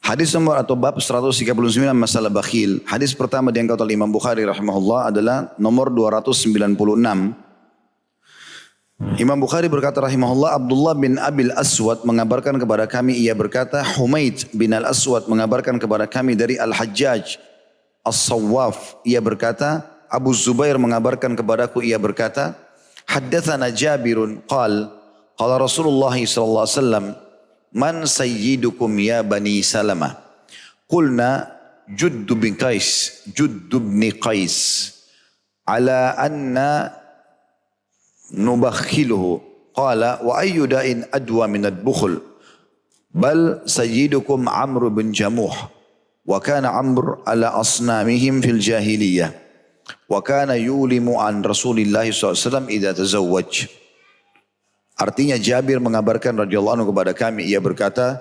Hadis nomor atau bab 139 masalah bakhil. Hadis pertama diangkat oleh Imam Bukhari rahimahullah adalah nomor 296. Imam Bukhari berkata rahimahullah, Abdullah bin Abil Aswad mengabarkan kepada kami, ia berkata, Humaid bin Al-Aswad mengabarkan kepada kami dari Al-Hajjaj As-Sawwaf, ia berkata, Abu Zubair mengabarkan kepadaku, ia berkata, Haddathana Jabirun qala Rasulullah sallallahu alaihi wasallam, Man sayyidukum ya Bani Salamah? Qulna Juddu bin Qais ala anna nubakhiluhu. Qala wa ayyu da'in adwa min ad-bukhl? Bal sayyidukum Amr bin Jamuh. Wa kana Amr ala asnamihim fil jahiliyah. Wa kana yulimu an Rasulillah SAW idza tazawwaj. Artinya Jabir mengabarkan radhiyallahu anhu kepada kami, ia berkata,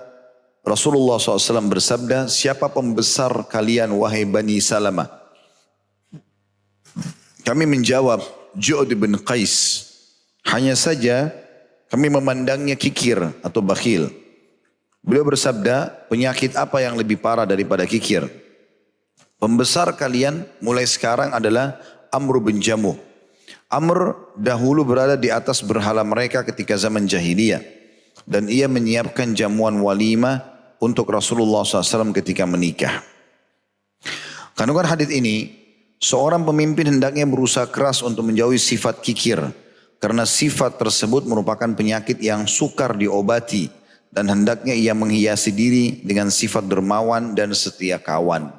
Rasulullah SAW bersabda, siapa pembesar kalian wahai Bani Salamah? Kami menjawab, Ju'd bin Qais. Hanya saja kami memandangnya kikir atau bakhil. Beliau bersabda, penyakit apa yang lebih parah daripada kikir? Pembesar kalian mulai sekarang adalah Amr bin Jamuh. Amr dahulu berada di atas berhala mereka ketika zaman jahiliyah. Dan ia menyiapkan jamuan walimah untuk Rasulullah SAW ketika menikah. Kandungan hadis ini, seorang pemimpin hendaknya berusaha keras untuk menjauhi sifat kikir. Karena sifat tersebut merupakan penyakit yang sukar diobati. Dan hendaknya ia menghiasi diri dengan sifat dermawan dan setia kawan.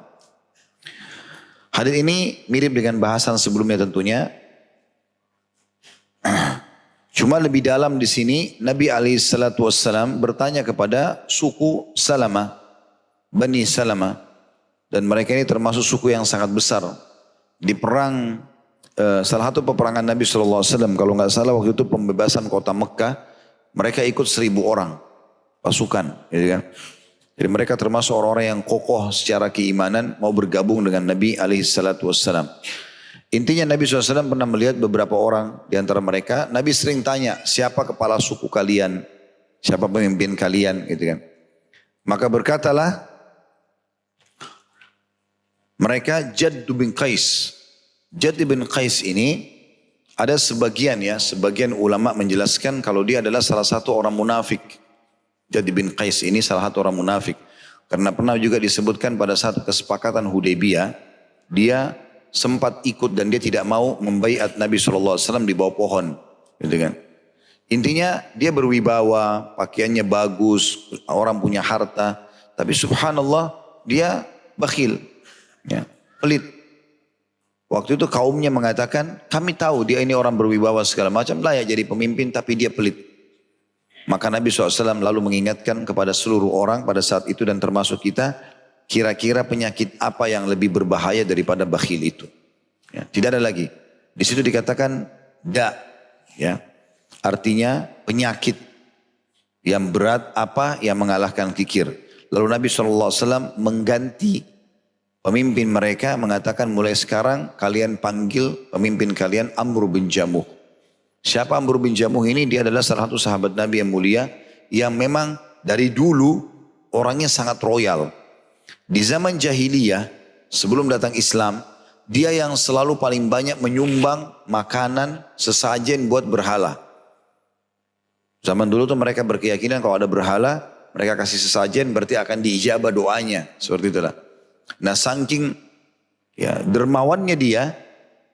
Hadis ini mirip dengan bahasan sebelumnya tentunya. Cuma lebih dalam di sini Nabi SAW bertanya kepada suku Salamah, Bani Salamah, dan mereka ini termasuk suku yang sangat besar. Di perang salah satu peperangan Nabi SAW, kalau nggak salah waktu itu pembebasan kota Mekah, mereka ikut 1.000 orang pasukan, gitu kan? Jadi mereka termasuk orang-orang yang kokoh secara keimanan mau bergabung dengan Nabi SAW. Intinya Nabi SAW pernah melihat beberapa orang di antara mereka. Nabi sering tanya, siapa kepala suku kalian? Siapa pemimpin kalian? Gitu kan. Maka berkatalah mereka Jadd bin Qais. Jadd bin Qais ini ada sebagian ulama menjelaskan kalau dia adalah salah satu orang munafik. Jadd bin Qais ini salah satu orang munafik. Karena pernah juga disebutkan pada saat kesepakatan Hudaybiyah, dia sempat ikut dan dia tidak mau membaiat Nabi SAW di bawah pohon. Gitu kan. Intinya dia berwibawa, pakaiannya bagus, orang punya harta. Tapi subhanallah dia bakhil, ya, pelit. Waktu itu kaumnya mengatakan, kami tahu dia ini orang berwibawa segala macam, layak jadi pemimpin tapi dia pelit. Maka Nabi SAW lalu mengingatkan kepada seluruh orang pada saat itu dan termasuk kita, kira-kira penyakit apa yang lebih berbahaya daripada bakhil itu? Ya, tidak ada lagi. Di situ dikatakan ya, artinya penyakit yang berat apa yang mengalahkan kikir. Lalu Nabi SAW mengganti pemimpin mereka, mengatakan mulai sekarang kalian panggil pemimpin kalian Amr bin Jamuh. Siapa Amr bin Jamuh ini? Dia adalah salah satu sahabat Nabi yang mulia yang memang dari dulu orangnya sangat royal. Di zaman jahiliyah, sebelum datang Islam, dia yang selalu paling banyak menyumbang makanan sesajen buat berhala. Zaman dulu tuh mereka berkeyakinan kalau ada berhala, mereka kasih sesajen berarti akan diijabah doanya. Seperti itulah. Nah saking dermawannya dia,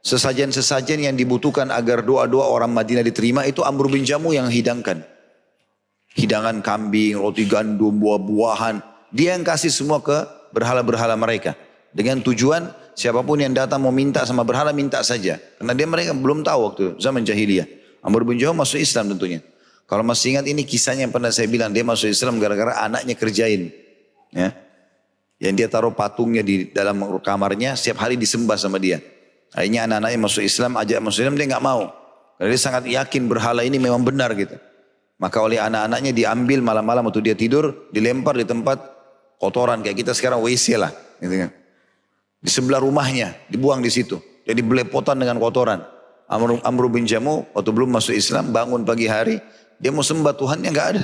sesajen-sesajen yang dibutuhkan agar doa-doa orang Madinah diterima itu Amr bin Jamuh yang hidangkan. Hidangan kambing, roti gandum, buah-buahan. Dia yang kasih semua ke berhala-berhala mereka. Dengan tujuan siapapun yang datang mau minta sama berhala, minta saja. Karena mereka belum tahu waktu zaman jahiliyah. Amr bin Jamuh masuk Islam tentunya. Kalau masih ingat ini kisahnya yang pernah saya bilang. Dia masuk Islam gara-gara anaknya kerjain. Ya. Yang dia taruh patungnya di dalam kamarnya. Setiap hari disembah sama dia. Akhirnya anak-anaknya masuk Islam. Ajak masuk Islam dia gak mau. Karena dia sangat yakin berhala ini memang benar gitu. Maka oleh anak-anaknya diambil malam-malam waktu dia tidur. Dilempar di tempat kotoran. Kayak kita sekarang WC lah. Gitu kan. Di sebelah rumahnya, dibuang di situ. Jadi belepotan dengan kotoran. Amr bin Jamuh waktu belum masuk Islam, bangun pagi hari, dia mau sembah Tuhannya nggak ada.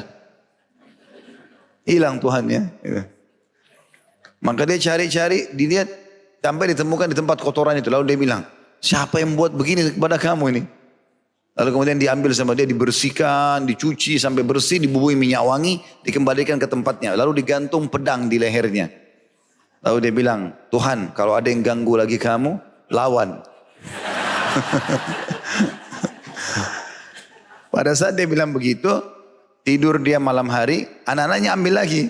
Hilang Tuhannya. Gitu. Maka dia cari-cari, dilihat, sampai ditemukan di tempat kotoran itu. Lalu dia bilang, siapa yang buat begini kepada kamu ini? Lalu kemudian diambil sama dia, dibersihkan, dicuci sampai bersih, dibubuhi minyak wangi, dikembalikan ke tempatnya. Lalu digantung pedang di lehernya. Lalu dia bilang, Tuhan kalau ada yang ganggu lagi kamu, lawan. Pada saat dia bilang begitu, tidur dia malam hari, anak-anaknya ambil lagi.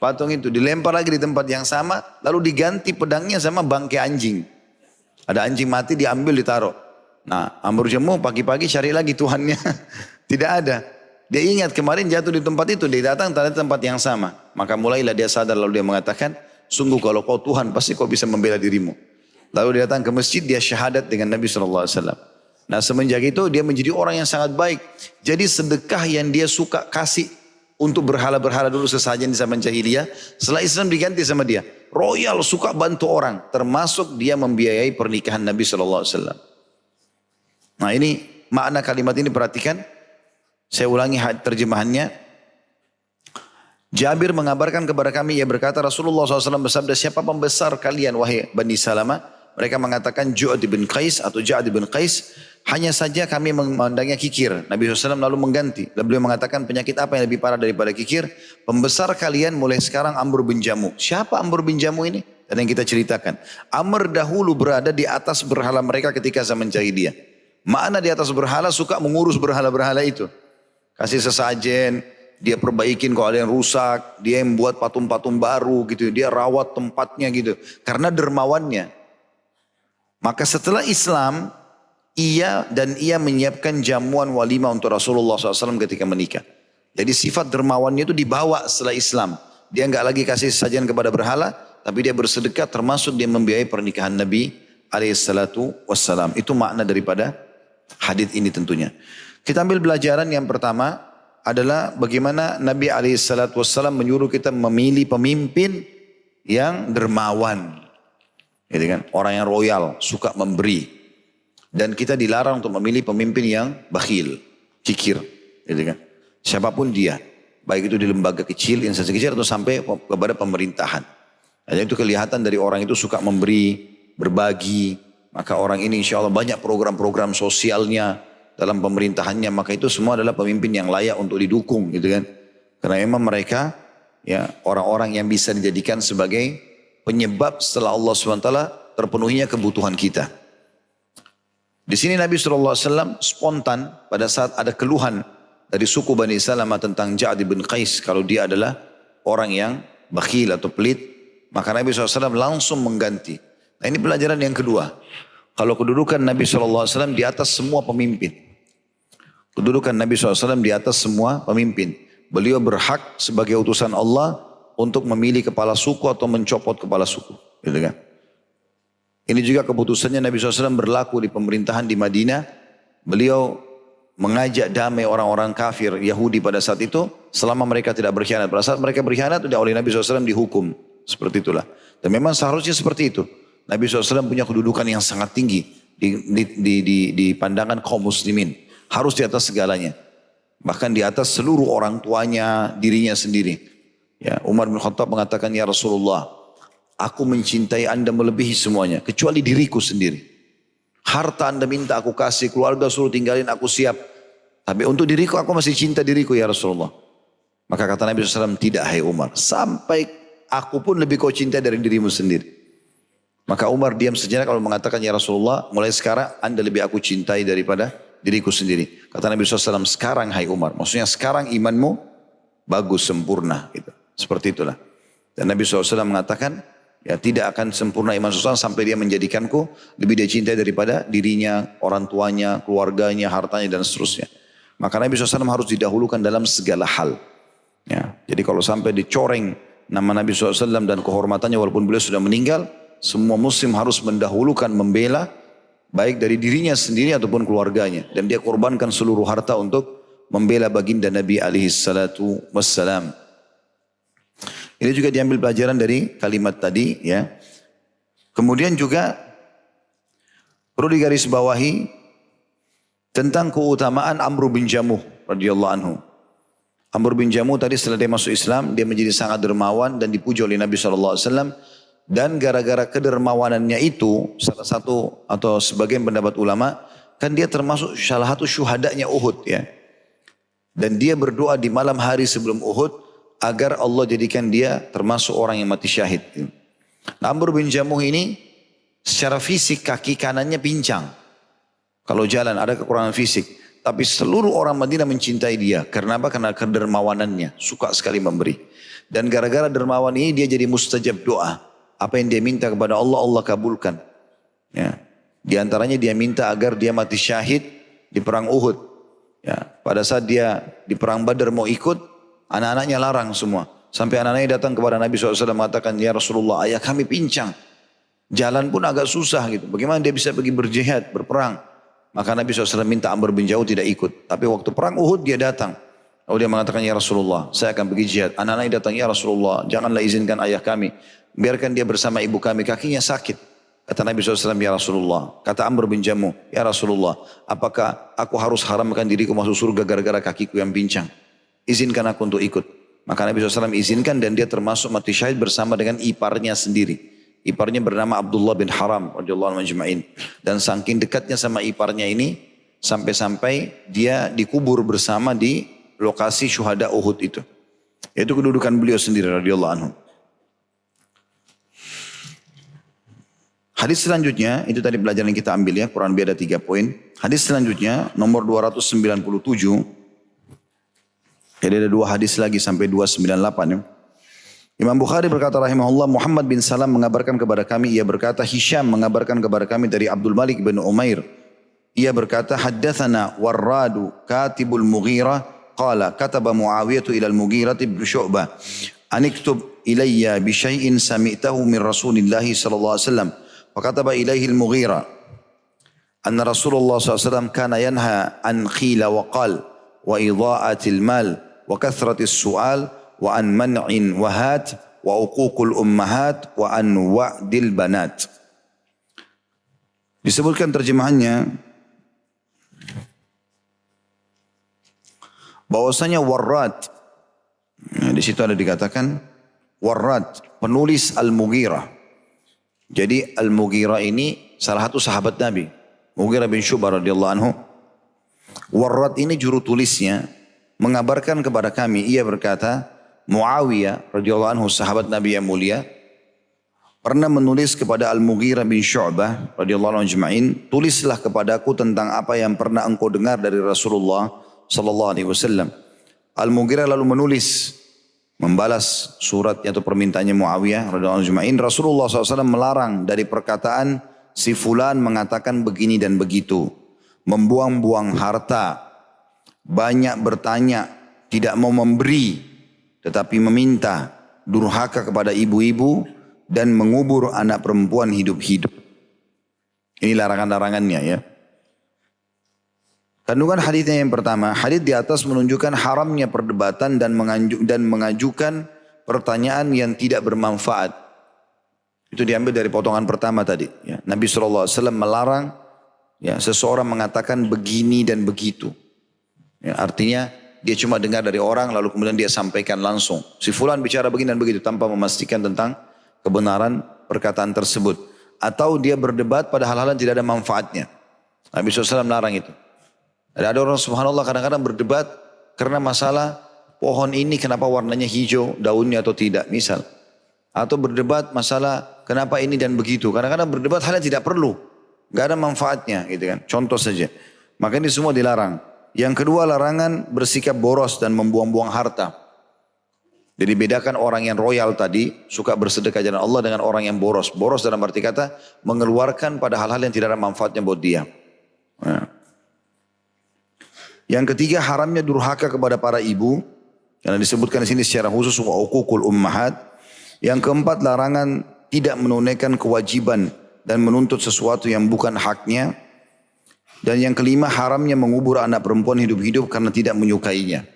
Patung itu dilempar lagi di tempat yang sama, lalu diganti pedangnya sama bangkai anjing. Ada anjing mati diambil ditaruh. Nah, Amr Jamuh pagi-pagi cari lagi Tuhannya. Tidak ada. Dia ingat kemarin jatuh di tempat itu, dia datang pada tempat yang sama. Maka mulailah dia sadar, lalu dia mengatakan, sungguh kalau kau Tuhan pasti kau bisa membela dirimu. Lalu dia datang ke masjid, dia syahadat dengan Nabi SAW. Nah semenjak itu dia menjadi orang yang sangat baik. Jadi sedekah yang dia suka kasih untuk berhala-berhala dulu sesajen di zaman jahiliyah, setelah Islam diganti sama dia. Royal, suka bantu orang, termasuk dia membiayai pernikahan Nabi SAW. Nah ini makna kalimat ini perhatikan. Saya ulangi terjemahannya. Jabir mengabarkan kepada kami, ia berkata Rasulullah SAW bersabda, siapa pembesar kalian wahai Bani Salamah? Mereka mengatakan Ju'ad bin Qais atau Ja'ad bin Qais. Hanya saja kami memandangnya kikir. Nabi SAW lalu mengganti. Lalu beliau mengatakan penyakit apa yang lebih parah daripada kikir? Pembesar kalian mulai sekarang Amr bin Jamuh. Siapa Amr bin Jamuh ini? Dan yang kita ceritakan. Amr dahulu berada di atas berhala mereka ketika zaman jahiliyah. Makna di atas berhala suka mengurus berhala-berhala itu. Kasih sesajen, dia perbaikin kalau ada yang rusak, dia yang buat patung-patung baru gitu, dia rawat tempatnya gitu. Karena dermawannya. Maka setelah Islam, ia menyiapkan jamuan walimah untuk Rasulullah SAW ketika menikah. Jadi sifat dermawannya itu dibawa setelah Islam. Dia enggak lagi kasih sesajen kepada berhala, tapi dia bersedekah termasuk dia membiayai pernikahan Nabi SAW. Itu makna daripada hadits ini tentunya. Kita ambil pelajaran yang pertama adalah bagaimana Nabi SAW menyuruh kita memilih pemimpin yang dermawan. Gitu kan? Orang yang royal, suka memberi. Dan kita dilarang untuk memilih pemimpin yang bakhil, kikir. Gitu kan? Siapapun dia. Baik itu di lembaga kecil, instansi kecil atau sampai kepada pemerintahan. Dan itu kelihatan dari orang itu suka memberi, berbagi. Maka orang ini insya Allah banyak program-program sosialnya dalam pemerintahannya. Maka itu semua adalah pemimpin yang layak untuk didukung gitu kan. Karena memang mereka ya orang-orang yang bisa dijadikan sebagai penyebab setelah Allah SWT terpenuhinya kebutuhan kita. Di sini Nabi SAW spontan pada saat ada keluhan dari suku Bani Salamah tentang Ja'ad bin Qais. Kalau dia adalah orang yang bakhil atau pelit. Maka Nabi SAW langsung mengganti. Nah ini pelajaran yang kedua. Kalau kedudukan Nabi SAW di atas semua pemimpin. Kedudukan Nabi SAW di atas semua pemimpin. Beliau berhak sebagai utusan Allah untuk memilih kepala suku atau mencopot kepala suku. Gitu kan? Ini juga keputusannya Nabi SAW berlaku di pemerintahan di Madinah. Beliau mengajak damai orang-orang kafir Yahudi pada saat itu. Selama mereka tidak berkhianat. Pada saat mereka berkhianat sudah oleh Nabi SAW dihukum. Seperti itulah. Dan memang seharusnya seperti itu. Nabi SAW punya kedudukan yang sangat tinggi di pandangan kaum muslimin. Harus di atas segalanya. Bahkan di atas seluruh orang tuanya, dirinya sendiri. Ya, Umar bin Khattab mengatakan, ya Rasulullah, aku mencintai anda melebihi semuanya. Kecuali diriku sendiri. Harta anda minta aku kasih, keluarga suruh tinggalin aku siap. Tapi untuk diriku aku masih cinta diriku ya Rasulullah. Maka kata Nabi SAW, tidak hai Umar. Sampai aku pun lebih kau cinta dari dirimu sendiri. Maka Umar diam sejenak kalau mengatakan, ya Rasulullah, mulai sekarang anda lebih aku cintai daripada diriku sendiri. Kata Nabi SAW, sekarang hai Umar. Maksudnya sekarang imanmu bagus, sempurna. Gitu. Seperti itulah. Dan Nabi SAW mengatakan, ya tidak akan sempurna iman seseorang sampai dia menjadikanku lebih dia cintai daripada dirinya, orang tuanya, keluarganya, hartanya dan seterusnya. Maka Nabi SAW harus didahulukan dalam segala hal. Ya, jadi kalau sampai dicoreng nama Nabi SAW dan kehormatannya walaupun beliau sudah meninggal, semua muslim harus mendahulukan membela baik dari dirinya sendiri ataupun keluarganya. Dan dia korbankan seluruh harta untuk membela baginda Nabi SAW. Ini juga diambil pelajaran dari kalimat tadi ya. Kemudian juga perlu digarisbawahi tentang keutamaan Amr bin Jamuh radhiyallahu anhu. Amr bin Jamuh tadi setelah dia masuk Islam, dia menjadi sangat dermawan dan dipuji oleh Nabi SAW. Dan gara-gara kedermawanannya itu, salah satu atau sebagian pendapat ulama, kan dia termasuk salah satu syuhadanya Uhud ya. Dan dia berdoa di malam hari sebelum Uhud, agar Allah jadikan dia termasuk orang yang mati syahid. Amr bin Jamuh ini, secara fisik kaki kanannya pincang. Kalau jalan ada kekurangan fisik. Tapi seluruh orang Madinah mencintai dia. Karena apa? Karena kedermawanannya. Suka sekali memberi. Dan gara-gara dermawan ini dia jadi mustajab doa. Apa yang dia minta kepada Allah, Allah kabulkan. Ya. Di antaranya dia minta agar dia mati syahid di perang Uhud. Ya. Pada saat dia di perang Badar mau ikut, anak-anaknya larang semua. Sampai anak-anaknya datang kepada Nabi SAW mengatakan, ya Rasulullah, ayah kami pincang. Jalan pun agak susah gitu. Bagaimana dia bisa pergi berjihad, berperang? Maka Nabi SAW minta Amr bin Jamuh tidak ikut. Tapi waktu perang Uhud dia datang. Lalu dia mengatakan, ya Rasulullah, saya akan pergi jihad. Anak-anaknya datang, ya Rasulullah, janganlah izinkan ayah kami. Biarkan dia bersama ibu kami, kakinya sakit. Kata Nabi SAW, ya Rasulullah. Kata Amr bin Jamuh, ya Rasulullah, apakah aku harus haramkan diriku masuk surga gara-gara kakiku yang pincang? Izinkan aku untuk ikut. Maka Nabi SAW izinkan dan dia termasuk mati syahid bersama dengan iparnya sendiri. Iparnya bernama Abdullah bin Haram radhiyallahu anhu ajma'in. Dan saking dekatnya sama iparnya ini, sampai-sampai dia dikubur bersama di lokasi syuhada Uhud itu. Itu kedudukan beliau sendiri radhiyallahu anhu. Hadis selanjutnya, itu tadi pelajaran yang kita ambil ya, kurang lebih ada 3 poin. Hadis selanjutnya, nomor 297. Jadi ada 2 hadis lagi sampai 298 ya. Imam Bukhari berkata rahimahullah, Muhammad bin Salam mengabarkan kepada kami, ia berkata, Hisham mengabarkan kepada kami dari Abdul Malik bin Umair. Ia berkata, haddathana Warradu katibul Mughirah, qala kataba Muawiyatu ilal Mughirah ibn Syu'bah. Aniktub ilayya bisyai'in sami'tahu min Rasulillahi sallallahu alaihi wasallam. Fakataba ilayhi al-Mughirah. Anna Rasulullah sallallahu alaihi wasallam kana yanha an khila wa qal, wa idha'atil mal, wa kathratis su'al, wa an man'in wahat wa uququl ummahat wa an wa'dil banat. Disebutkan terjemahannya bahwasanya Warrad, di situ ada dikatakan Warrad, penulis Al-Mughirah. Jadi Al-Mughirah ini salah satu sahabat Nabi, Mughirah bin Syu'bah radhiyallahu anhu. Warrad ini juru tulisnya mengabarkan kepada kami, ia berkata, Muawiyah radhiyallahu anhu sahabat Nabi yang mulia pernah menulis kepada Al-Mughirah bin Syu'bah radhiyallahu anhu ajma'in, tulislah kepadaku tentang apa yang pernah engkau dengar dari Rasulullah sallallahu alaihi wasallam. Al-Mughirah lalu menulis membalas suratnya atau permintaannya Muawiyah radhiyallahu anhu ajma'in, Rasulullah SAW melarang dari perkataan si fulan mengatakan begini dan begitu, membuang-buang harta, banyak bertanya, tidak mau memberi tetapi meminta, durhaka kepada ibu-ibu, dan mengubur anak perempuan hidup-hidup. Ini larangan-larangannya ya. Kandungan hadisnya yang pertama, hadis di atas menunjukkan haramnya perdebatan dan mengajukan pertanyaan yang tidak bermanfaat. Itu diambil dari potongan pertama tadi. Ya. Nabi SAW melarang ya, seseorang mengatakan begini dan begitu. Ya, artinya dia cuma dengar dari orang lalu kemudian dia sampaikan langsung. Si fulan bicara begini dan begitu tanpa memastikan tentang kebenaran perkataan tersebut. Atau dia berdebat pada hal-hal yang tidak ada manfaatnya. Nabi SAW melarang itu. Ada orang subhanallah kadang-kadang berdebat karena masalah pohon ini kenapa warnanya hijau daunnya atau tidak misal. Atau berdebat masalah kenapa ini dan begitu. Kadang-kadang berdebat hal yang tidak perlu. Gak ada manfaatnya gitu kan. Contoh saja. Maka ini semua dilarang. Yang kedua larangan bersikap boros dan membuang-buang harta. Jadi bedakan orang yang royal tadi suka bersedekah jalan Allah dengan orang yang boros. Boros dalam arti kata mengeluarkan pada hal-hal yang tidak ada manfaatnya buat dia. Nah. Yang ketiga haramnya durhaka kepada para ibu. Karena disebutkan di sini secara khusus wa uququl ummahat. Yang keempat larangan tidak menunaikan kewajiban dan menuntut sesuatu yang bukan haknya. Dan yang kelima haramnya mengubur anak perempuan hidup-hidup karena tidak menyukainya.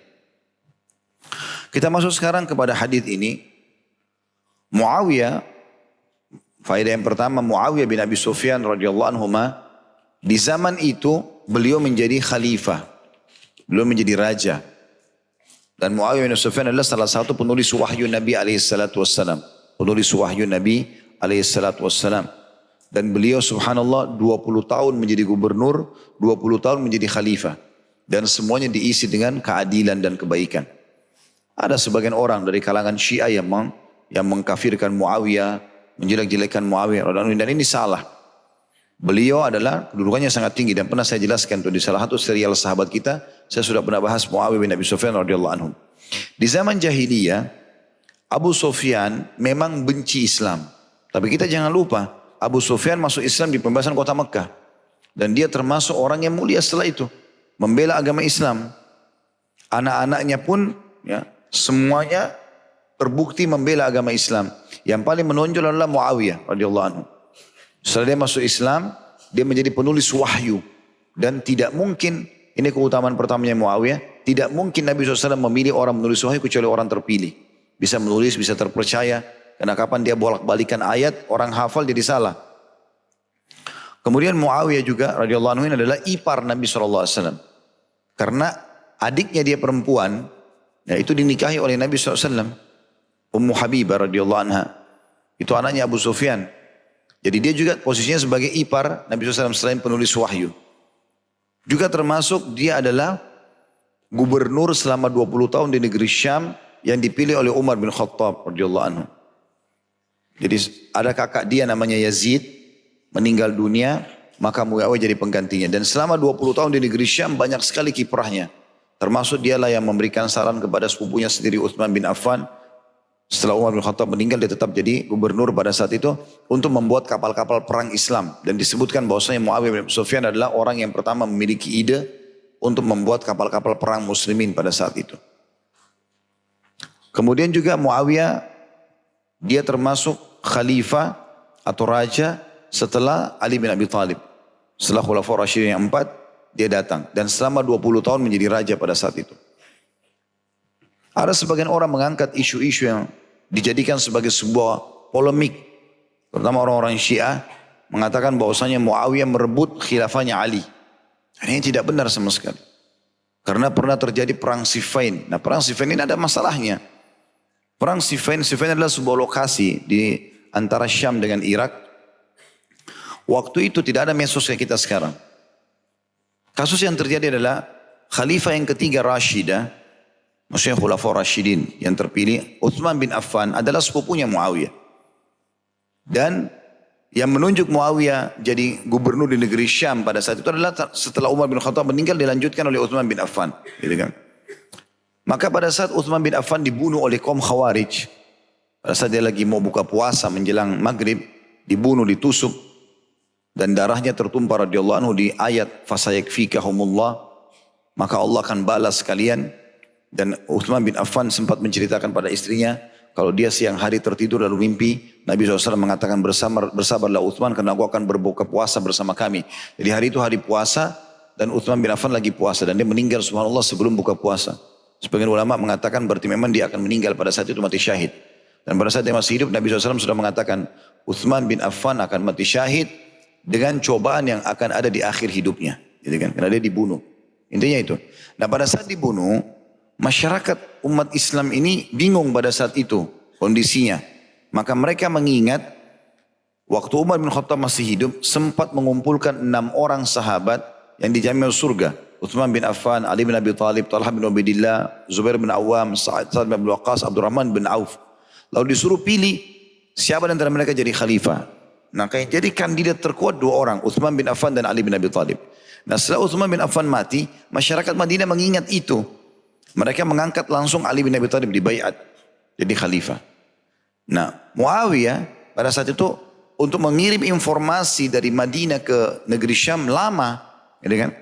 Kita masuk sekarang kepada hadis ini. Muawiyah, faedah yang pertama Muawiyah bin Abi Sufyan radhiyallahu anhu di zaman itu beliau menjadi khalifah. Beliau menjadi raja. Dan Muawiyah bin Sufyan adalah salah satu penulis wahyu Nabi SAW. Penulis wahyu Nabi SAW. Dan beliau subhanallah 20 tahun menjadi gubernur, 20 tahun menjadi khalifah. Dan semuanya diisi dengan keadilan dan kebaikan. Ada sebagian orang dari kalangan Syiah yang mengkafirkan Muawiyah, menjelek-jelekan Muawiyah. Dan ini salah. Beliau adalah kedudukannya sangat tinggi dan pernah saya jelaskan tuh di salah satu serial sahabat kita, saya sudah pernah bahas Muawiyah bin Abi Sufyan radhiyallahu anhu. Di zaman jahiliyah, Abu Sufyan memang benci Islam. Tapi kita jangan lupa, Abu Sufyan masuk Islam di pembebasan kota Mekah. Dan dia termasuk orang yang mulia setelah itu, membela agama Islam. Anak-anaknya pun ya, semuanya terbukti membela agama Islam. Yang paling menonjol adalah Muawiyah radhiyallahu anhu. Setelah dia masuk Islam, dia menjadi penulis wahyu. Dan tidak mungkin, ini keutamaan pertamanya Muawiyah, tidak mungkin Nabi SAW memilih orang menulis wahyu kecuali orang terpilih. Bisa menulis, bisa terpercaya. Karena kapan dia bolak-balikan ayat, orang hafal jadi salah. Kemudian Muawiyah juga radhiyallahu anhu adalah ipar Nabi SAW. Karena adiknya dia perempuan, ya itu dinikahi oleh Nabi SAW. Ummu Habibah radhiyallahu anha. Itu anaknya Abu Sufyan. Jadi dia juga posisinya sebagai ipar Nabi SAW selain penulis wahyu. Juga termasuk dia adalah gubernur selama 20 tahun di negeri Syam yang dipilih oleh Umar bin Khattab radhiyallahu anhu. Jadi ada kakak dia namanya Yazid meninggal dunia, maka Muawiyah jadi penggantinya. Dan selama 20 tahun di negeri Syam banyak sekali kiprahnya. Termasuk dialah yang memberikan saran kepada sepupunya sendiri Utsman bin Affan. Setelah Umar bin Khattab meninggal, dia tetap jadi gubernur pada saat itu untuk membuat kapal-kapal perang Islam. Dan disebutkan bahwasanya Muawiyah bin Sufyan adalah orang yang pertama memiliki ide untuk membuat kapal-kapal perang muslimin pada saat itu. Kemudian juga Muawiyah, dia termasuk khalifah atau raja setelah Ali bin Abi Thalib. Setelah Khulafaur Rasyidin yang 4, dia datang. Dan selama 20 tahun menjadi raja pada saat itu. Ada sebagian orang mengangkat isu-isu yang dijadikan sebagai sebuah polemik. Terutama orang-orang Syiah mengatakan bahwasanya Muawiyah merebut khilafahnya Ali. Ini tidak benar sama sekali. Karena pernah terjadi perang Siffin. Nah perang Siffin ini ada masalahnya. Perang Siffin adalah sebuah lokasi di antara Syam dengan Irak. Waktu itu tidak ada medsos kayak kita sekarang. Kasus yang terjadi adalah khalifah yang ketiga Rashidah, maksudnya Khulafaur Rasyidin yang terpilih, Utsman bin Affan adalah sepupunya Muawiyah. Dan yang menunjuk Muawiyah jadi gubernur di negeri Syam pada saat itu adalah setelah Umar bin Khattab meninggal dilanjutkan oleh Utsman bin Affan. Gitu kan. Maka pada saat Utsman bin Affan dibunuh oleh kaum Khawarij, pada saat dia lagi mau buka puasa menjelang maghrib, dibunuh, ditusuk, dan darahnya tertumpah radhiyallahu anhu di ayat fasayakfikahumullah, maka Allah akan balas kalian. Dan Utsman bin Affan sempat menceritakan pada istrinya, kalau dia siang hari tertidur lalu mimpi, Nabi SAW mengatakan bersabarlah Utsman karena aku akan berbuka puasa bersama kami. Jadi hari itu hari puasa dan Utsman bin Affan lagi puasa dan dia meninggal subhanallah sebelum buka puasa. Sebagian ulama mengatakan berarti memang dia akan meninggal pada saat itu mati syahid. Dan pada saat dia masih hidup Nabi SAW sudah mengatakan Utsman bin Affan akan mati syahid dengan cobaan yang akan ada di akhir hidupnya. Gitu kan? Karena dia dibunuh. Intinya itu. Nah pada saat dibunuh, masyarakat umat Islam ini bingung pada saat itu kondisinya. Maka mereka mengingat waktu Umar bin Khattab masih hidup sempat mengumpulkan 6 orang sahabat yang dijamin surga. Utsman bin Affan, Ali bin Abi Thalib, Talha bin Ubaidillah, Zubair bin Awam, Sa'ad bin Abi Waqqas, Abdurrahman bin Auf. Lalu disuruh pilih siapa di antara mereka jadi khalifah. Nah, jadi kandidat terkuat 2 orang, Utsman bin Affan dan Ali bin Abi Thalib. Nah, setelah Utsman bin Affan mati, masyarakat Madinah mengingat itu. Mereka mengangkat langsung Ali bin Abi Thalib di baiat jadi khalifah. Nah, Muawiyah pada saat itu untuk mengirim informasi dari Madinah ke negeri Syam lama, gitu kan?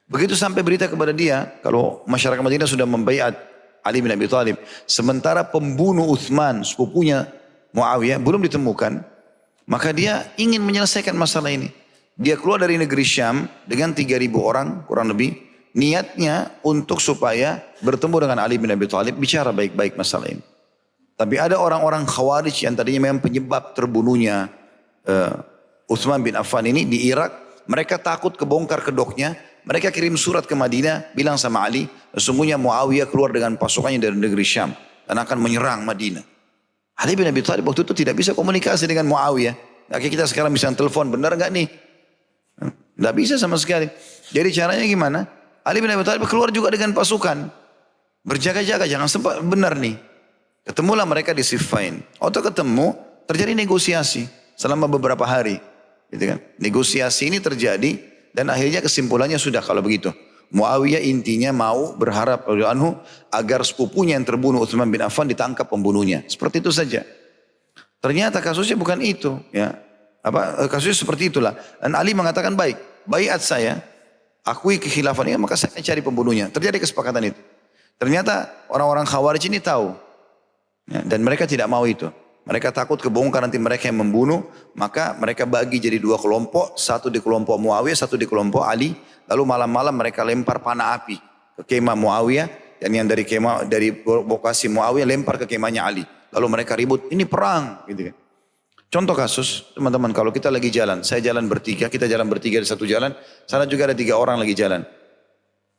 Begitu sampai berita kepada dia kalau masyarakat Madinah sudah membaiat Ali bin Abi Thalib, sementara pembunuh Utsman sepupunya Muawiyah belum ditemukan, maka dia ingin menyelesaikan masalah ini. Dia keluar dari negeri Syam dengan 3.000 orang kurang lebih, niatnya untuk supaya bertemu dengan Ali bin Abi Thalib, bicara baik-baik masalah ini. Tapi ada orang-orang Khawarij yang tadinya memang penyebab terbunuhnya Utsman bin Affan ini di Irak, mereka takut kebongkar kedoknya, Mereka kirim surat ke Madinah, bilang sama Ali, sesungguhnya Muawiyah keluar dengan pasukannya dari negeri Syam dan akan menyerang Madinah. Ali bin Abi Thalib waktu itu tidak bisa komunikasi dengan Muawiyah. Nah, kita sekarang bisa telepon, benar nggak nih? Nggak bisa sama sekali. Jadi caranya gimana? Ali bin Abi Thalib keluar juga dengan pasukan. Berjaga-jaga, jangan sempat benar nih. Ketemulah mereka di Siffin. Waktu ketemu, terjadi negosiasi selama beberapa hari. Gitu kan? Negosiasi ini terjadi dan akhirnya kesimpulannya sudah kalau begitu. Muawiyah intinya mau berharap anhu agar sepupunya yang terbunuh Utsman bin Affan ditangkap pembunuhnya. Seperti itu saja. Ternyata kasusnya bukan itu. Ya. Kasusnya seperti itulah. Dan Ali mengatakan baik, baiat saya, akui kekhilafan ini maka saya cari pembunuhnya. Terjadi kesepakatan itu. Ternyata orang-orang Khawarij ini tahu. Ya, dan mereka tidak mau itu. Mereka takut kebongkar nanti mereka yang membunuh. Maka mereka bagi jadi dua kelompok. Satu di kelompok Muawiyah, satu di kelompok Ali. Lalu malam-malam mereka lempar panah api ke kemah Muawiyah. Dan yang dari lokasi Muawiyah lempar ke kemahnya Ali. Lalu mereka ribut, ini perang. Gitu kan. Contoh kasus, teman-teman kalau kita lagi jalan. Saya jalan bertiga, kita jalan bertiga di satu jalan. Sana juga ada 3 orang lagi jalan.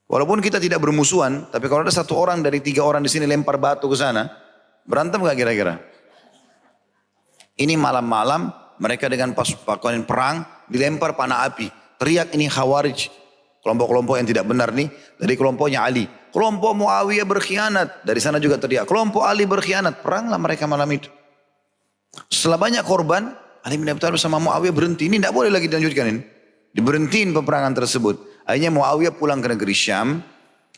Walaupun kita tidak bermusuhan. Tapi kalau ada 1 orang dari 3 orang di sini lempar batu ke sana. Berantem gak kira-kira? Ini malam-malam mereka dengan pakaian perang dilempar panah api. Teriak ini Khawarij. Kelompok-kelompok yang tidak benar nih dari kelompoknya Ali. Kelompok Muawiyah berkhianat. Dari sana juga teriak. Kelompok Ali berkhianat. Peranglah mereka malam itu. Setelah banyak korban, Ali bin Abi Thalib sama Muawiyah berhenti. Ini tidak boleh lagi dilanjutkan ini. Diberhentiin peperangan tersebut. Akhirnya Muawiyah pulang ke negeri Syam.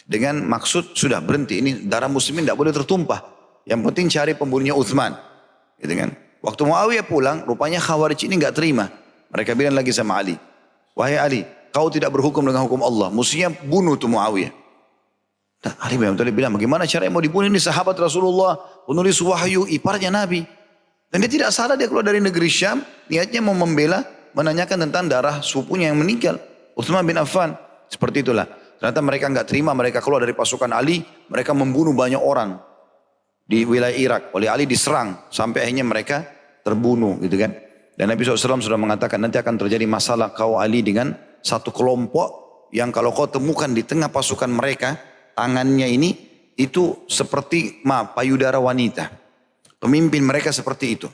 Dengan maksud sudah berhenti. Ini darah muslimin tidak boleh tertumpah. Yang penting cari pembunuhnya Utsman. Gitu kan. Waktu Muawiyah pulang, rupanya Khawarij ini enggak terima. Mereka bilang lagi sama Ali. Wahai Ali, kau tidak berhukum dengan hukum Allah. Mestinya bunuh tuh Muawiyah. Nah, Ali bin Abi Thalib bilang, bagaimana caranya mau dibunuh ini sahabat Rasulullah. Penulis wahyu, iparnya Nabi. Dan dia tidak salah dia keluar dari negeri Syam. Niatnya mau membela, menanyakan tentang darah sepupunya yang meninggal. Utsman bin Affan. Seperti itulah. Ternyata mereka enggak terima, mereka keluar dari pasukan Ali. Mereka membunuh banyak orang. Di wilayah Irak, oleh Ali diserang sampai akhirnya mereka terbunuh gitu kan. Dan Nabi SAW sudah mengatakan nanti akan terjadi masalah kau Ali dengan satu kelompok yang kalau kau temukan di tengah pasukan mereka, tangannya ini itu seperti payudara wanita. Pemimpin mereka seperti itu.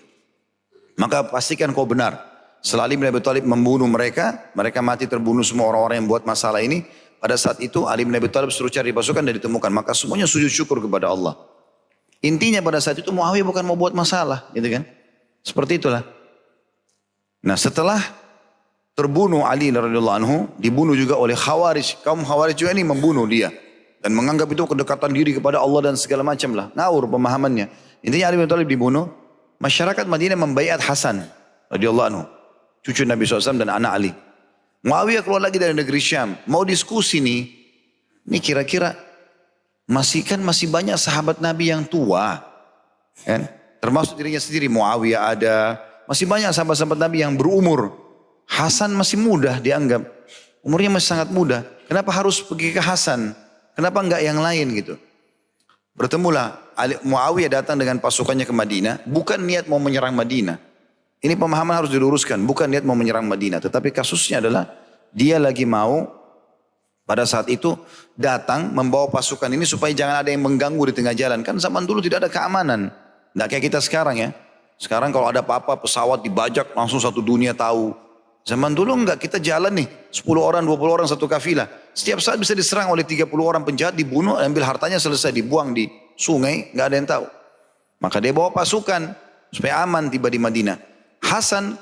Maka pastikan kau benar. Setelah Ali bin Abi Thalib membunuh mereka, mereka mati terbunuh semua orang-orang yang buat masalah ini. Pada saat itu Ali bin Abi Thalib suruh cari pasukan dan ditemukan. Maka semuanya sujud syukur kepada Allah. Intinya pada saat itu Muawiyah bukan mau buat masalah, gitu kan? Seperti itulah. Nah setelah terbunuh Ali radhiyallahu anhu, dibunuh juga oleh Khawarij. Kaum Khawarij juga ini membunuh dia dan menganggap itu kedekatan diri kepada Allah dan segala macam lah. Ngawur pemahamannya. Intinya Ali bin Thalib dibunuh. Masyarakat Madinah membaiat Hasan radhiyallahu anhu, cucu Nabi SAW dan anak Ali. Muawiyah keluar lagi dari negeri Syam, mau diskusi nih. Ini kira-kira masih banyak sahabat Nabi yang tua, kan? Termasuk dirinya sendiri, Muawiyah ada, masih banyak sahabat-sahabat Nabi yang berumur. Hasan masih muda dianggap, umurnya masih sangat muda. Kenapa harus pergi ke Hasan? Kenapa enggak yang lain gitu? Bertemulah Muawiyah datang dengan pasukannya ke Madinah, bukan niat mau menyerang Madinah. Ini pemahaman harus diluruskan, bukan niat mau menyerang Madinah, tetapi kasusnya adalah dia lagi mau pada saat itu datang membawa pasukan ini supaya jangan ada yang mengganggu di tengah jalan. Kan zaman dulu tidak ada keamanan. Tidak kayak kita sekarang ya. Sekarang kalau ada apa-apa pesawat dibajak langsung satu dunia tahu. Zaman dulu enggak, kita jalan nih 10 orang 20 orang satu kafilah. Setiap saat bisa diserang oleh 30 orang penjahat, dibunuh, ambil hartanya selesai, dibuang di sungai, enggak ada yang tahu. Maka dia bawa pasukan supaya aman tiba di Madinah. Hasan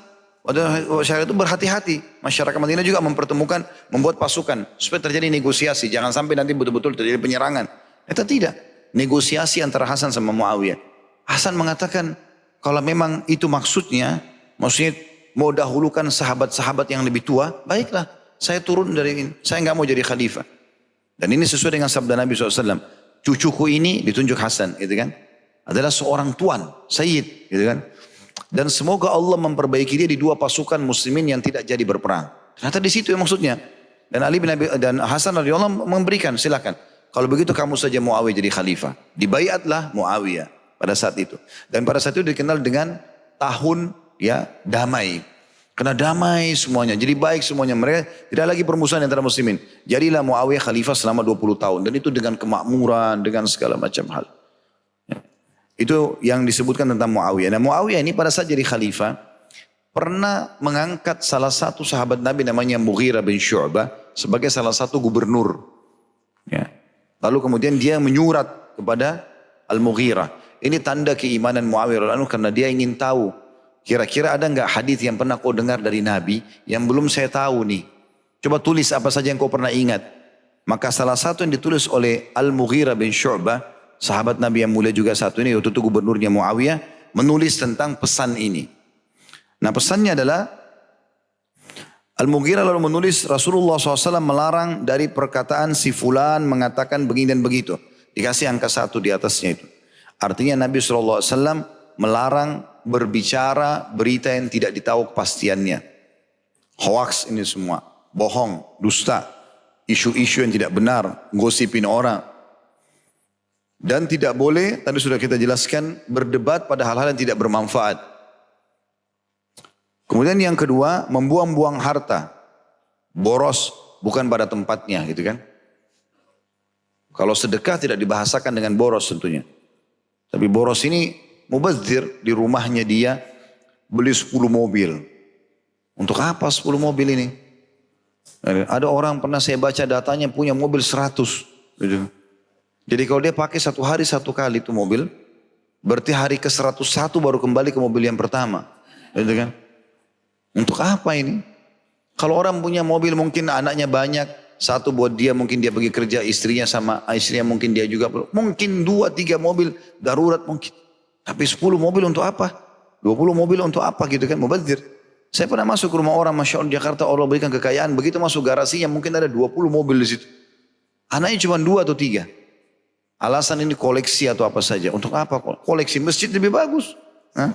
masyarakat itu berhati-hati. Masyarakat Madinah juga membuat pasukan supaya terjadi negosiasi. Jangan sampai nanti betul-betul terjadi penyerangan. Itu tidak. Negosiasi antara Hasan sama Muawiyah. Hasan mengatakan kalau memang itu maksudnya mau dahulukan sahabat-sahabat yang lebih tua, baiklah. Saya turun dari ini. Saya nggak mau jadi khalifah. Dan ini sesuai dengan sabda Nabi SAW. Cucuku ini ditunjuk Hasan, gitu kan? Adalah seorang tuan, sayyid, gitu kan? Dan semoga Allah memperbaiki dia di 2 pasukan muslimin yang tidak jadi berperang. Ternyata di situ yang maksudnya. Dan Ali bin Abi dan Hasan radhiyallahu anhu memberikan, silakan. Kalau begitu kamu saja Muawiyah jadi khalifah. Dibaiatlah Muawiyah pada saat itu. Dan pada saat itu dikenal dengan tahun ya damai. Karena damai semuanya, jadi baik semuanya. Mereka tidak lagi permusuhan antara muslimin. Jadilah Muawiyah khalifah selama 20 tahun. Dan itu dengan kemakmuran, dengan segala macam hal. Itu yang disebutkan tentang Muawiyah. Nah Muawiyah ini pada saat jadi khalifah, pernah mengangkat salah satu sahabat Nabi namanya Mughirah bin Syu'bah sebagai salah satu gubernur. Ya. Lalu kemudian dia menyurat kepada Al-Mughirah. Ini tanda keimanan Muawiyah radhiyallahu anhu karena dia ingin tahu. Kira-kira ada enggak hadis yang pernah kau dengar dari Nabi yang belum saya tahu nih. Coba tulis apa saja yang kau pernah ingat. Maka salah satu yang ditulis oleh Al-Mughirah bin Syu'bah, sahabat Nabi yang mulia juga satu ini, waktu itu gubernurnya Muawiyah, menulis tentang pesan ini. Nah pesannya adalah, Al-Mughirah lalu menulis, Rasulullah SAW melarang dari perkataan si fulan mengatakan begini dan begitu. Dikasih angka 1 di atasnya itu. Artinya Nabi SAW melarang berbicara berita yang tidak ditahu kepastiannya. Hoax ini semua, bohong, dusta, isu-isu yang tidak benar, gosipin orang. Dan tidak boleh, tadi sudah kita jelaskan, berdebat pada hal-hal yang tidak bermanfaat. Kemudian yang kedua, membuang-buang harta. Boros, bukan pada tempatnya gitu kan. Kalau sedekah tidak dibahasakan dengan boros tentunya. Tapi boros ini mubazir, di rumahnya dia beli 10 mobil. Untuk apa 10 mobil ini? Ada orang pernah saya baca datanya punya mobil 100. Gitu. Jadi kalau dia pakai satu hari satu kali itu mobil, berarti hari ke 101 baru kembali ke mobil yang pertama. Gitu kan? Untuk apa ini? Kalau orang punya mobil mungkin anaknya banyak, satu buat dia mungkin dia pergi kerja, istrinya sama istrinya mungkin dia juga, mungkin 2-3 mobil darurat mungkin. Tapi 10 mobil untuk apa? 20 mobil untuk apa gitu kan? Mubazir. Saya pernah masuk ke rumah orang, Masya Allah Jakarta, Allah berikan kekayaan. Begitu masuk garasinya mungkin ada 20 mobil di situ. Anaknya cuma 2 atau 3. Alasan ini koleksi atau apa saja. Untuk apa? Koleksi masjid lebih bagus. Hah?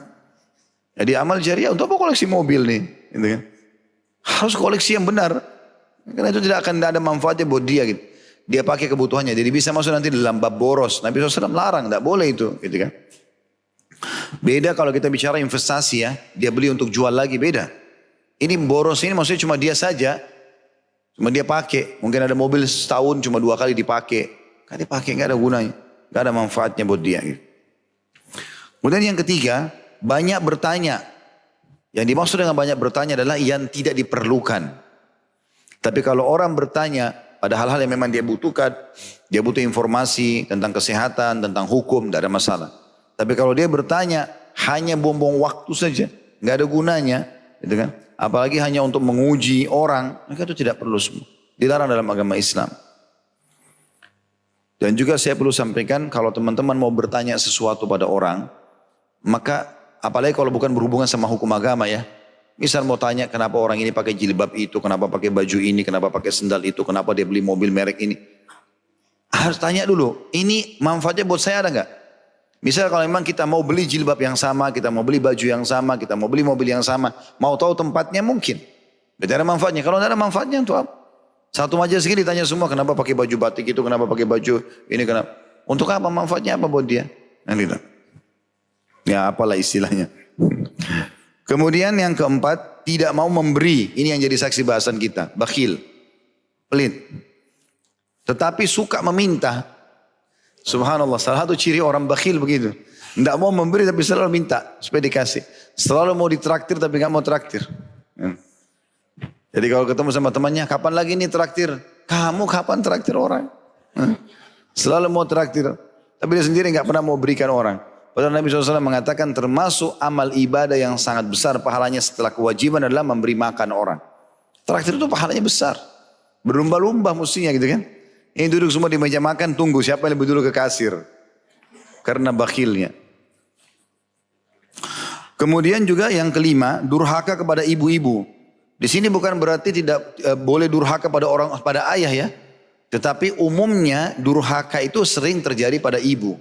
Jadi amal jariah untuk apa koleksi mobil nih? Gitu kan? Harus koleksi yang benar. Karena itu tidak akan ada manfaatnya buat dia gitu. Dia pakai kebutuhannya. Jadi bisa masuk nanti dalam bab boros. Nabi SAW larang, tidak boleh itu. Gitu kan? Beda kalau kita bicara investasi ya. Dia beli untuk jual lagi, beda. Ini boros ini maksudnya cuma dia saja. Cuma dia pakai. Mungkin ada mobil setahun cuma 2 kali dipakai. Kan dipakai nggak ada gunanya. Nggak ada manfaatnya buat dia. Gitu. Kemudian yang ketiga, banyak bertanya. Yang dimaksud dengan banyak bertanya adalah yang tidak diperlukan. Tapi kalau orang bertanya pada hal-hal yang memang dia butuhkan. Dia butuh informasi tentang kesehatan, tentang hukum, tidak ada masalah. Tapi kalau dia bertanya hanya buang-buang waktu saja, nggak ada gunanya, gitu kan? Apalagi hanya untuk menguji orang, maka itu tidak perlu semua. Dilarang dalam agama Islam. Dan juga saya perlu sampaikan kalau teman-teman mau bertanya sesuatu pada orang, maka apalagi kalau bukan berhubungan sama hukum agama ya. Misal mau tanya kenapa orang ini pakai jilbab itu, kenapa pakai baju ini, kenapa pakai sendal itu, kenapa dia beli mobil merek ini. Harus tanya dulu, ini manfaatnya buat saya ada nggak? Misal kalau memang kita mau beli jilbab yang sama, kita mau beli baju yang sama, kita mau beli mobil yang sama, mau tahu tempatnya mungkin. Berarti ada manfaatnya. Kalau tidak ada manfaatnya untuk apa? Satu majelis segini ditanya semua kenapa pakai baju batik itu, kenapa pakai baju ini, kenapa. Untuk apa? Manfaatnya apa buat dia? Nah, gitu. Ya apalah istilahnya. Kemudian yang keempat, tidak mau memberi. Ini yang jadi saksi bahasan kita. Bakhil. Pelit. Tetapi suka meminta. Subhanallah, salah satu ciri orang bakhil begitu. Tidak mau memberi tapi selalu minta supaya dikasih. Selalu mau ditraktir tapi nggak mau traktir. Jadi kalau ketemu sama temannya, kapan lagi nih traktir? Kamu kapan traktir orang? Selalu mau traktir. Tapi dia sendiri nggak pernah mau berikan orang. Padahal Nabi SAW mengatakan termasuk amal ibadah yang sangat besar pahalanya setelah kewajiban adalah memberi makan orang. Traktir itu pahalanya besar. Berlumba-lumba mestinya gitu kan. Ini duduk semua di meja makan, tunggu siapa yang lebih dulu ke kasir. Karena bakhilnya. Kemudian juga yang kelima, durhaka kepada ibu-ibu. Di sini bukan berarti tidak boleh durhaka pada orang, pada ayah ya. Tetapi umumnya durhaka itu sering terjadi pada ibu.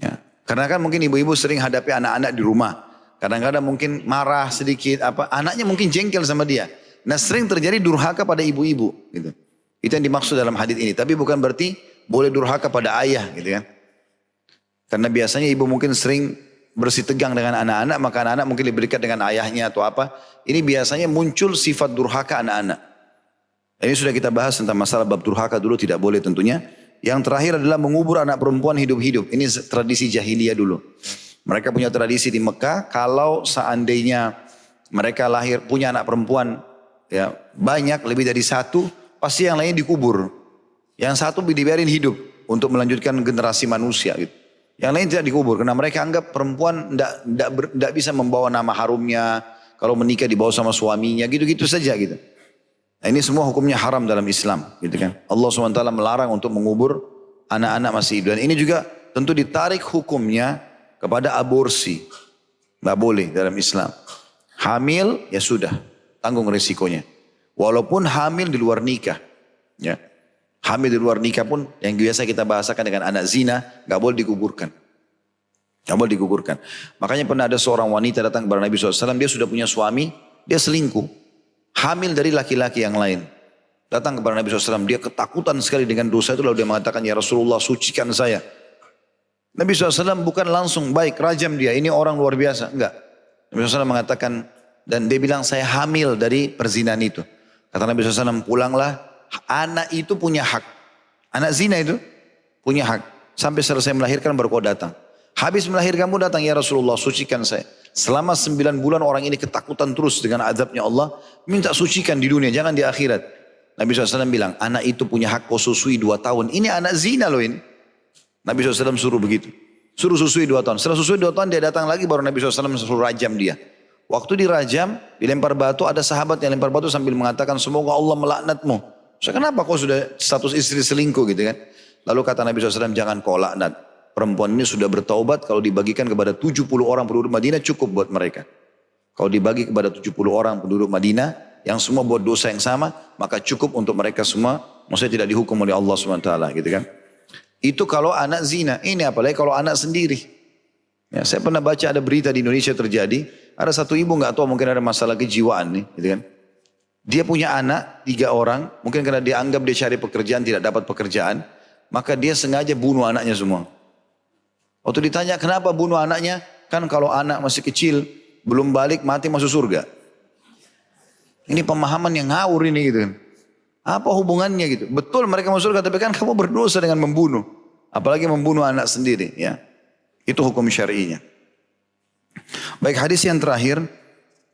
Ya. Karena kan mungkin ibu-ibu sering hadapi anak-anak di rumah. Kadang-kadang mungkin marah sedikit, anaknya mungkin jengkel sama dia. Nah sering terjadi durhaka pada ibu-ibu gitu. Itu yang dimaksud dalam hadis ini. Tapi bukan berarti boleh durhaka pada ayah gitu kan. Karena biasanya ibu mungkin sering bersih tegang dengan anak-anak, maka anak-anak mungkin lebih dekat dengan ayahnya atau apa. Ini biasanya muncul sifat durhaka anak-anak. Ini sudah kita bahas tentang masalah bab durhaka dulu, tidak boleh tentunya. Yang terakhir adalah mengubur anak perempuan hidup-hidup. Ini tradisi jahiliyah dulu. Mereka punya tradisi di Mekah, kalau seandainya mereka lahir punya anak perempuan ya banyak, lebih dari satu, pasti yang lain dikubur. Yang satu dibiarin hidup untuk melanjutkan generasi manusia gitu. Yang lain tidak dikubur karena mereka anggap perempuan tidak bisa membawa nama harumnya, kalau menikah dibawa sama suaminya, gitu-gitu saja gitu. Nah, ini semua hukumnya haram dalam Islam, gitu kan. Allah SWT melarang untuk mengubur anak-anak masih hidup. Dan ini juga tentu ditarik hukumnya kepada aborsi. Nggak boleh dalam Islam. Hamil, ya sudah, tanggung risikonya. Walaupun hamil di luar nikah. Ya. Hamil di luar nikah pun, yang biasa kita bahasakan dengan anak zina, nggak boleh dikuburkan. Nggak boleh dikuburkan. Makanya pernah ada seorang wanita datang kepada Nabi SAW, dia sudah punya suami, dia selingkuh. Hamil dari laki-laki yang lain. Datang kepada Nabi SAW, dia ketakutan sekali dengan dosa itu, lalu dia mengatakan, ya Rasulullah sucikan saya. Nabi SAW bukan langsung, baik rajam dia, ini orang luar biasa. Enggak. Nabi SAW mengatakan, dan dia bilang saya hamil dari perzinahan itu. Kata Nabi SAW, pulanglah, anak itu punya hak. Anak zina itu punya hak. Sampai selesai melahirkan baru kau datang. Habis melahirkan pun datang, ya Rasulullah sucikan saya. Selama 9 bulan orang ini ketakutan terus dengan azabnya Allah. Minta sucikan di dunia, jangan di akhirat. Nabi SAW bilang, anak itu punya hak kau susui 2 tahun. Ini anak zina loh ini. Nabi SAW suruh begitu. Suruh susui 2 tahun. Setelah susui 2 tahun dia datang lagi, baru Nabi SAW suruh rajam dia. Waktu dirajam, dilempar batu, ada sahabat yang lempar batu sambil mengatakan, semoga Allah melaknatmu. So, kenapa kau sudah status istri selingkuh gitu kan? Lalu kata Nabi SAW, jangan kau laknat. Perempuan ini sudah bertaubat, kalau dibagikan kepada 70 orang penduduk Madinah cukup buat mereka. Kalau dibagi kepada 70 orang penduduk Madinah, yang semua buat dosa yang sama, maka cukup untuk mereka semua, maksudnya tidak dihukum oleh Allah SWT gitu kan. Itu kalau anak zina, ini apalagi kalau anak sendiri. Ya, saya pernah baca ada berita di Indonesia terjadi, ada satu ibu nggak tahu mungkin ada masalah kejiwaan nih, gitu kan. Dia punya anak 3 orang, mungkin karena dia anggap dia cari pekerjaan tidak dapat pekerjaan, maka dia sengaja bunuh anaknya semua. Waktu ditanya kenapa bunuh anaknya, kan kalau anak masih kecil, belum balik mati masuk surga. Ini pemahaman yang ngawur ini gitu kan. Apa hubungannya gitu? Betul mereka masuk surga, tapi kan kamu berdosa dengan membunuh. Apalagi membunuh anak sendiri ya. Itu hukum syar'inya. Baik, hadis yang terakhir,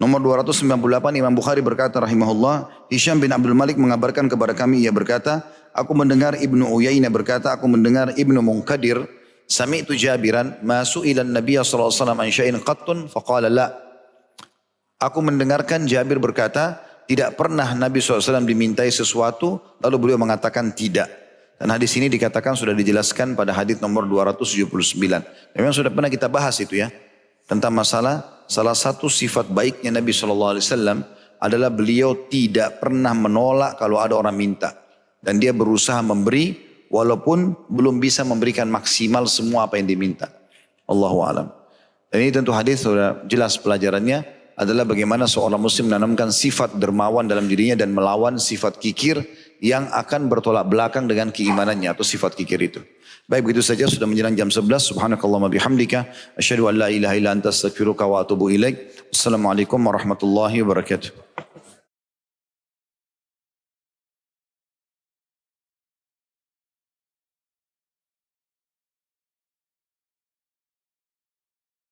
nomor 298, Imam Bukhari berkata rahimahullah, Hisham bin Abdul Malik mengabarkan kepada kami, ia berkata, aku mendengar Ibnu Uyainah berkata, aku mendengar Ibnu Munkadir, sami'tu Jabiran ma su'ila an-nabiy sallallahu alaihi wasallam an syai'in qattun faqala la. Aku mendengarkan Jabir berkata, tidak pernah Nabi SAW dimintai sesuatu lalu beliau mengatakan tidak. Dan hadis ini dikatakan sudah dijelaskan pada hadis nomor 279. Memang sudah pernah kita bahas itu ya, tentang masalah salah satu sifat baiknya Nabi SAW adalah beliau tidak pernah menolak kalau ada orang minta, dan dia berusaha memberi walaupun belum bisa memberikan maksimal semua apa yang diminta. Allahu a'lam. Dan ini tentu hadis sudah jelas pelajarannya adalah bagaimana seorang muslim menanamkan sifat dermawan dalam dirinya dan melawan sifat kikir yang akan bertolak belakang dengan keimanannya atau sifat kikir itu. Baik, begitu saja sudah menjelang jam 11. Subhanakallahumma bihamdika asyhadu an la ilaha illa anta astaghfiruka wa atubu ilaik. Assalamualaikum warahmatullahi wabarakatuh.